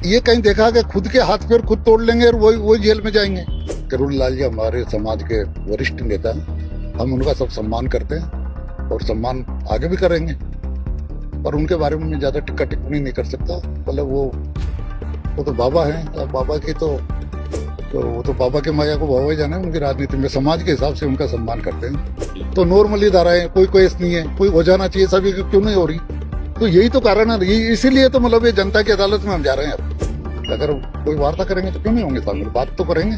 ये कहीं देखा कि खुद के हाथ पैर खुद तोड़ लेंगे और वही जेल में जाएंगे। करुणलाल जी हमारे समाज के वरिष्ठ नेता हैं, हम उनका सब सम्मान करते हैं और सम्मान आगे भी करेंगे, पर उनके बारे में मैं ज्यादा टिक्का टिप्पणी नहीं कर सकता। मतलब वो तो बाबा हैं, और बाबा की तो वो तो बाबा के माया को बाबा ही जाने। उनकी राजनीति में समाज के हिसाब से उनका सम्मान करते हैं। तो नॉर्मली धाराएं, कोई केस नहीं है, कोई हो जाना चाहिए, सभी क्यों नहीं हो रही? तो यही तो कारण है, इसीलिए तो मतलब ये जनता की अदालत में हम जा रहे हैं। अब अगर कोई वार्ता करेंगे तो क्यों नहीं होंगे शामिल? बात तो करेंगे,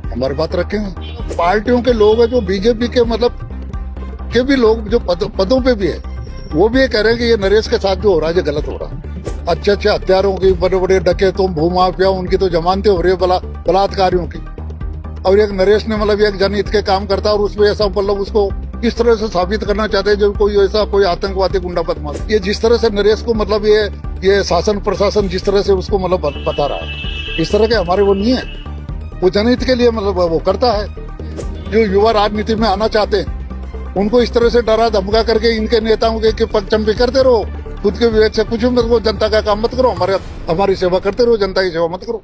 हमारी बात रखेंगे। पार्टियों के लोग हैं जो बीजेपी के मतलब के भी लोग जो पदों पे भी है, वो भी ये कह रहे हैं कि ये नरेश के साथ जो हो रहा है ये गलत हो रहा है। अच्छे हत्यारों की, बड़े बड़े डकैतों, भूमाफिया, उनकी तो जमानतें हो रही है, बलात्कारियों की। और एक नरेश ने मतलब एक जनहित के काम करता और उसमें ऐसा मतलब उसको इस तरह से साबित करना चाहते हैं जो कोई आतंकवादी गुंडा बदमाश। ये जिस तरह से नरेश को मतलब ये शासन प्रशासन जिस तरह से उसको मतलब बता रहा है, इस तरह के हमारे वो नहीं है। वो जनहित के लिए मतलब वो करता है। जो युवा राजनीति में आना चाहते हैं उनको इस तरह से डरा धमका करके इनके नेताओं के पगचंपी करते रहो। खुद के विवेक से कुछ मत करो, जनता का काम मत करो, हमारी सेवा करते रहो, जनता की सेवा मत करो।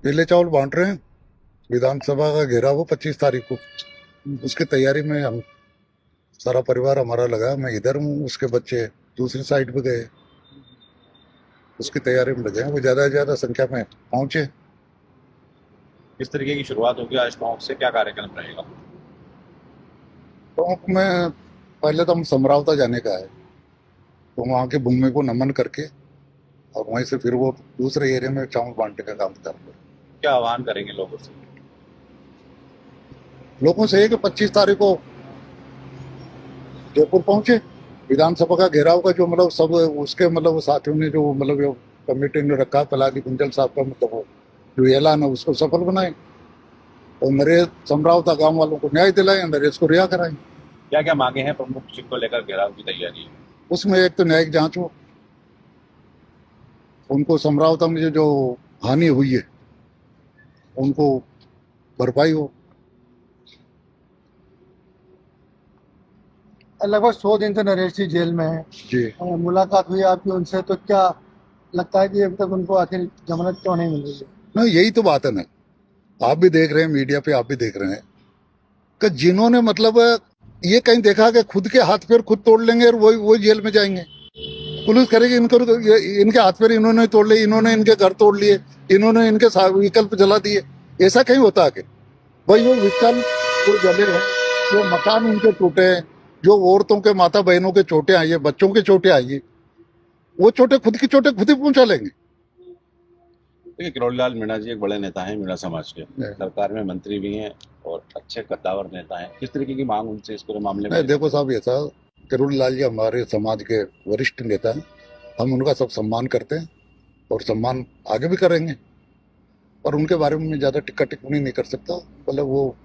पीले चावल बांट रहे हैं, विधानसभा का घेराव हो 25 तारीख को, उसकी तैयारी में हम सारा परिवार हमारा लगा। मैं इधर हूँ, उसके बच्चे दूसरी साइड पे गए, उसकी तैयारी में लगे हैं। वो ज्यादा से ज्यादा संख्या में पहुंचे। किस तरीके की शुरुआत होगी आज टोंक से, क्या कार्यक्रम रहेगा? टोंक में पहले तो हम समरावता जाने का है, तो वहाँ के भूमि को नमन करके और वहीं से फिर वो दूसरे एरिया में चावल बांटने का काम करेंगे। क्या आह्वान करेंगे लोगों से? लोगों से है कि 25 तारीख को जयपुर पहुंचे। विधानसभा का घेराव का जो मतलब सब उसके मतलब साथियों ने जो मतलब जो कमेटी ने रखा, पलादी कुंजल साहब का मतलब वो जो ऐलान है उसको सफल बनाए और नरेश समरावता गांव वालों को न्याय दिलाए, नरेश को रिहा कराए। क्या क्या मांगे हैं प्रमुख जिनको लेकर घेराव की तैयारी है? उसमें एक तो न्यायिक जांच हो, उनको समरावता में जो हानि हुई है उनको भरपाई हो। लगभग 100 दिन से नरेश जी जेल में है जी, मुलाकात हुई आपकी उनसे, तो क्या लगता है कि अभी तक उनको आखिर जमानत क्यों नहीं मिल रही है? नहीं यही तो बात है ना, आप भी देख रहे हैं, मीडिया पे आप भी देख रहे हैं कि जिन्होंने मतलब ये कहीं देखा कि खुद के हाथ पैर खुद तोड़ लेंगे और वही जेल में जाएंगे। पुलिस करेगी इनके हाथ पैर इन्होंने तोड़ लिए, इन्होंने इनके घर तोड़ लिए, इन्होंने इनके विकल्प जला दिए। ऐसा कहीं होता है कि भाई वो विकल्प जो जले हैं, जो मकान उनके टूटे हैं, जो औरतों के माता बहनों के चोटें आई है, बच्चों के चोटें आई है, वो चोटें खुद की चोटें खुद ही पहुंचा लेंगे। देखिए, किरोड़ीलाल मीणा जी एक बड़े नेता हैं मीणा समाज के, सरकार में मंत्री भी हैं और अच्छे कद्दावर नेता हैं। किस तरीके की मांग उनसे इस पूरे मामले में? देखो साहब, ऐसा करुणलाल जी हमारे समाज के वरिष्ठ नेता हैं, हम उनका सब सम्मान करते हैं और सम्मान आगे भी करेंगे, पर उनके बारे में मैं ज्यादा टिक्का टिप्पणी नहीं कर सकता। मतलब वो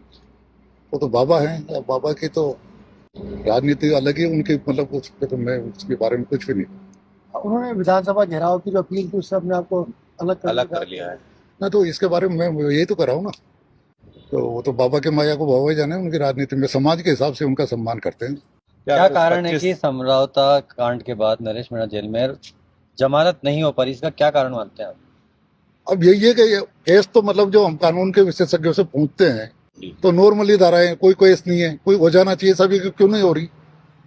तो बाबा हैं, और बाबा की तो राजनीति अलग ही उनकी, मतलब उस पे तो मैं उसके बारे में कुछ भी नहीं। उन्होंने विधानसभा घेराव की जो अपील की उससे अपने आपको अलग कर लिया है ना, तो इसके बारे में मैं यही तो कर रहा हूँ ना। तो वो तो बाबा के माया को बाबा ही जाने। उनकी राजनीति में समाज के हिसाब से उनका सम्मान करते हैं। क्या कारण है कि समरावता कांड के बाद नरेश मीणा जेल में जमानत नहीं हो पाई? इसका क्या कारण मानते हैं आप? अब यही है कि केस तो मतलब जो हम कानून के विशेषज्ञों से पूछते हैं तो नॉर्मली धाराएं, कोई केस नहीं है, कोई हो जाना चाहिए, सभी क्यों नहीं हो रही?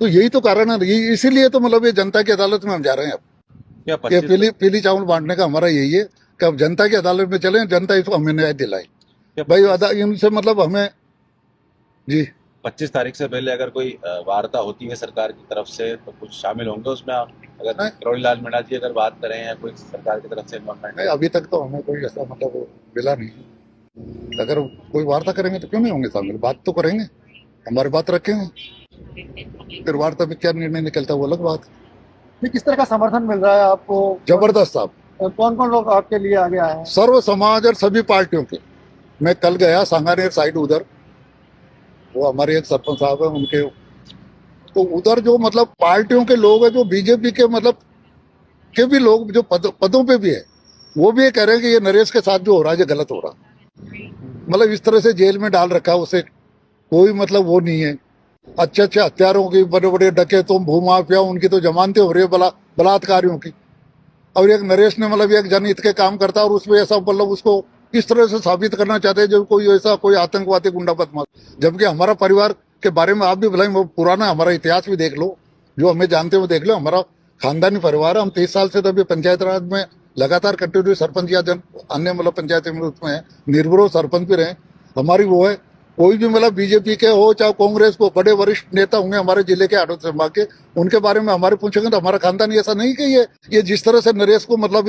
तो यही तो कारण है, इसीलिए तो मतलब ये जनता की अदालत में हम जा रहे हैं। अब ये पीली चावल बांटने का हमारा यही है कि अब जनता की अदालत में चले, जनता इसको हमें न्याय दिलाए। भाई इनसे मतलब हमें जी 25 तारीख से पहले अगर कोई वार्ता होती है सरकार की तरफ से तो कुछ शामिल होंगे उसमें आप? अगर किरोड़ीलाल मीणा जी अगर बात करें या कोई सरकार की तरफ से इन्वॉल्वमेंट? नहीं, अभी तक तो हमें कोई ऐसा मतलब मिला नहीं। अगर कोई वार्ता करेंगे तो क्यों नहीं होंगे शामिल? बात तो करेंगे, हमारी बात रखेंगे, फिर वार्ता में क्या निर्णय निकलता है वो अलग बात है। किस तरह का समर्थन मिल रहा है आपको? जबरदस्त साहब, कौन कौन लोग आपके लिए आगे आए हैं? सर्व समाज और सभी पार्टियों के। मैं कल गया सांगानेर साइड, उधर वो हमारे एक सरपंच साहब है उनके, तो उधर जो मतलब पार्टियों के लोग हैं, जो बीजेपी के मतलब के भी लोग जो पदों पे भी है, वो भी ये कह रहे हैं कि ये नरेश के साथ जो हो रहा है ये गलत हो रहा। मतलब इस तरह से जेल में डाल रखा है उसे, कोई मतलब वो नहीं है। अच्छे हत्यारों की, बड़े बड़े डकैतों, भूमाफिया, उनकी तो जमानतें हो रही है, बलात्कारियों की। और एक नरेश ने मतलब एक जनहित के काम करता है और उसमें ऐसा मतलब उसको इस तरह से साबित करना चाहते हैं जो कोई ऐसा कोई आतंकवादी गुंडा बदमाश, जबकि हमारा परिवार के बारे में आप भी बुलाएं, वो पुराना हमारा इतिहास भी देख लो, जो हमें जानते हो देख लो, हमारा खानदानी परिवार है। हम 30 साल से तो अभी पंचायत राज में लगातार कंटिन्यू सरपंच या अन्य मतलब पंचायत में उसमें निर्विरोध सरपंच भी रहे। हमारी वो है, कोई भी मतलब बीजेपी के हो चाहे कांग्रेस को, बड़े वरिष्ठ नेता होंगे हमारे जिले के आठों संभाग के, उनके बारे में हमारे पूछेंगे तो हमारा खानदान ऐसा नहीं कि ये जिस तरह से नरेश को मतलब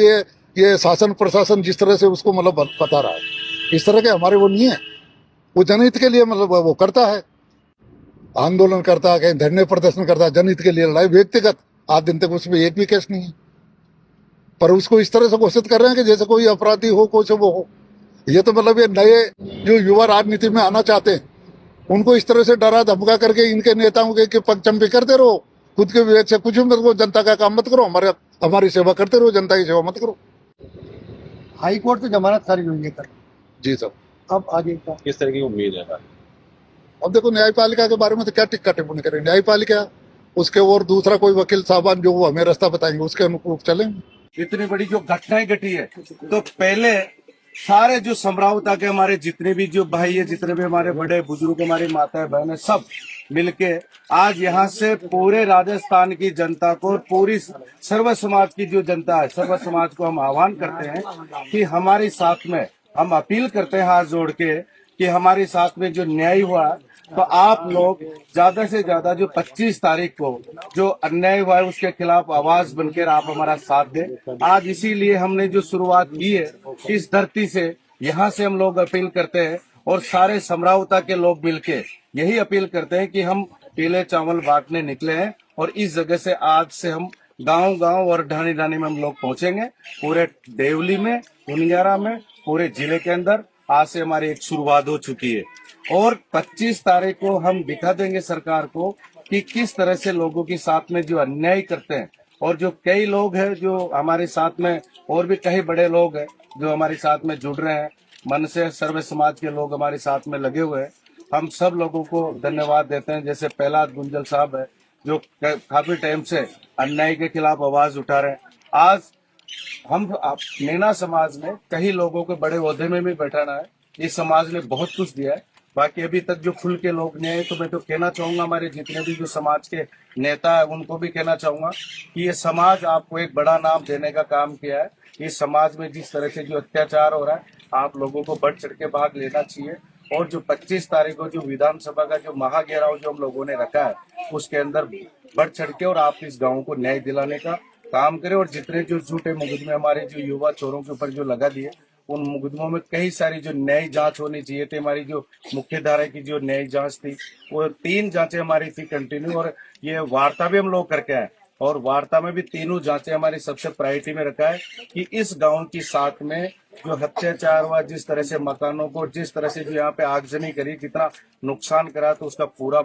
ये शासन प्रशासन जिस तरह से उसको मतलब बता रहा है, इस तरह के हमारे वो नहीं है। वो जनहित के लिए मतलब वो करता है, आंदोलन करता है, कहीं धरने प्रदर्शन करता है, जनहित के लिए लड़ाई। व्यक्तिगत आज दिन तक उसमें एक भी केस नहीं है, पर उसको इस तरह से घोषित कर रहे हैं कि जैसे कोई अपराधी हो, कुछ वो हो। ये तो मतलब ये नए जो युवा राजनीति में आना चाहते हैं उनको इस तरह से डरा धमका करके इनके नेताओं के पगचंपी करते रहो, खुद के विवेक से कुछ मत करो, जनता का काम मत करो, हमारी सेवा करते रहो, जनता की सेवा मत करो। हाई कोर्ट से जमानत खारिज हुई है कल। जी साहब, अब आगे क्या? किस तरह की उम्मीद है? अब देखो न्यायपालिका के बारे में तो क्या टिक्का टिप्पणी करें, न्यायपालिका उसके और दूसरा कोई वकील साहबान जो हमें रास्ता बताएंगे उसके अनुरूप चलेंगे। इतनी बड़ी जो घटनाएं घटी है, तो पहले सारे जो समरावता के हमारे जितने भी जो भाई है, जितने भी हमारे बड़े बुजुर्ग, हमारी माताएं बहनें, सब मिलके आज यहाँ से पूरे राजस्थान की जनता को, पूरी सर्व समाज की जो जनता है, सर्व समाज को हम आह्वान करते हैं कि हमारे साथ में, हम अपील करते हैं हाथ जोड़ के कि हमारे साथ में जो न्याय हुआ, तो आप लोग ज्यादा से ज्यादा जो 25 तारीख को जो अन्याय हुआ है उसके खिलाफ आवाज बनकर आप हमारा साथ दें। आज इसीलिए हमने जो शुरुआत की है इस धरती से, यहाँ से हम लोग अपील करते हैं और सारे समरावता के लोग मिलके यही अपील करते हैं कि हम पीले चावल बांटने निकले हैं और इस जगह से आज से हम गांव-गांव और ढाणी-ढाणी में हम लोग पहुंचेंगे। पूरे देवली में, हुनियारा में, पूरे जिले के अंदर आज से हमारी एक शुरुआत हो चुकी है और 25 तारीख को हम दिखा देंगे सरकार को कि किस तरह से लोगों के साथ में जो अन्याय करते हैं। और जो कई लोग हैं जो हमारे साथ में, और भी कई बड़े लोग हैं जो हमारे साथ में जुड़ रहे हैं, मन से सर्व समाज के लोग हमारे साथ में लगे हुए हैं। हम सब लोगों को धन्यवाद देते हैं। जैसे प्रहलाद गुंजल साहब है जो काफी टाइम से अन्याय के खिलाफ आवाज उठा रहे हैं। आज हम नैना समाज में कई लोगों को बड़े ओहदे में भी बैठाना है। इस समाज ने बहुत कुछ दिया है, बाकी अभी तक जो खुल के लोग नहीं है, तो मैं तो कहना चाहूंगा हमारे जितने भी जो समाज के नेता है उनको भी कहना चाहूंगा कि ये समाज आपको एक बड़ा नाम देने का काम किया है। इस समाज में जिस तरह से जो अत्याचार हो रहा है, आप लोगों को बढ़ चढ़ के भाग लेना चाहिए और जो 25 तारीख को जो विधानसभा का जो महाघेराव जो हम लोगों ने रखा है उसके अंदर बढ़ चढ़ के और आप इस गाँव को न्याय दिलाने का काम करें। और जितने जो झूठे मुकदमे हमारे जो युवा चोरों के ऊपर जो लगा दिए, उन मुकदमों में कई सारी जो न्याय जांच होनी चाहिए थी। हमारी जो मुख्य धारा की जो न्याय जांच थी वो 3 जांचें हमारी थी कंटिन्यू, और ये वार्ता भी हम लोग करके आए और वार्ता में भी तीनों जांचें हमारी सबसे प्रायोरिटी में रखा है कि इस गांव की साथ में जो अत्याचार हुआ, जिस तरह से मकानों को, जिस तरह से जो यहाँ पे आगजनी करी, जितना नुकसान करा, तो उसका पूरा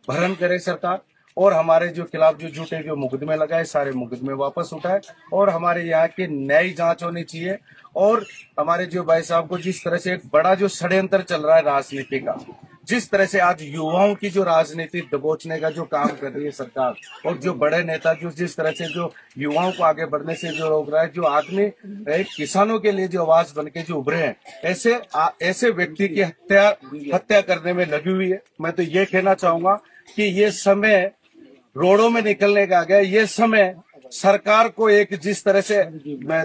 भरण करे सरकार और हमारे जो खिलाफ जो झूठे जो मुकदमे लगाए सारे मुकदमे वापस उठाए और हमारे यहाँ की नई जांच होनी चाहिए। और हमारे जो भाई साहब को जिस तरह से एक बड़ा जो षड्यंत्र चल रहा है राजनीति का, जिस तरह से आज युवाओं की जो राजनीति दबोचने का जो काम कर रही है सरकार, और जो बड़े नेता जो जिस तरह से जो युवाओं को आगे बढ़ने से जो रोक रहा है, जो आदमी एक किसानों के लिए जो आवाज बन के जो उभरे हैं, ऐसे व्यक्ति की हत्या करने में लगी हुई है। मैं तो ये कहना चाहूंगा कि ये समय रोडों में निकलने का आ गया, ये समय सरकार को एक जिस तरह से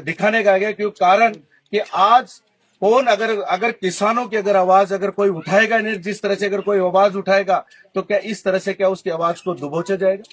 दिखाने का आ गया, क्यों कारण कि आज कौन अगर किसानों की अगर आवाज अगर कोई उठाएगा नहीं, जिस तरह से अगर कोई आवाज उठाएगा तो क्या इस तरह से क्या उसकी आवाज को दबोचा जाएगा?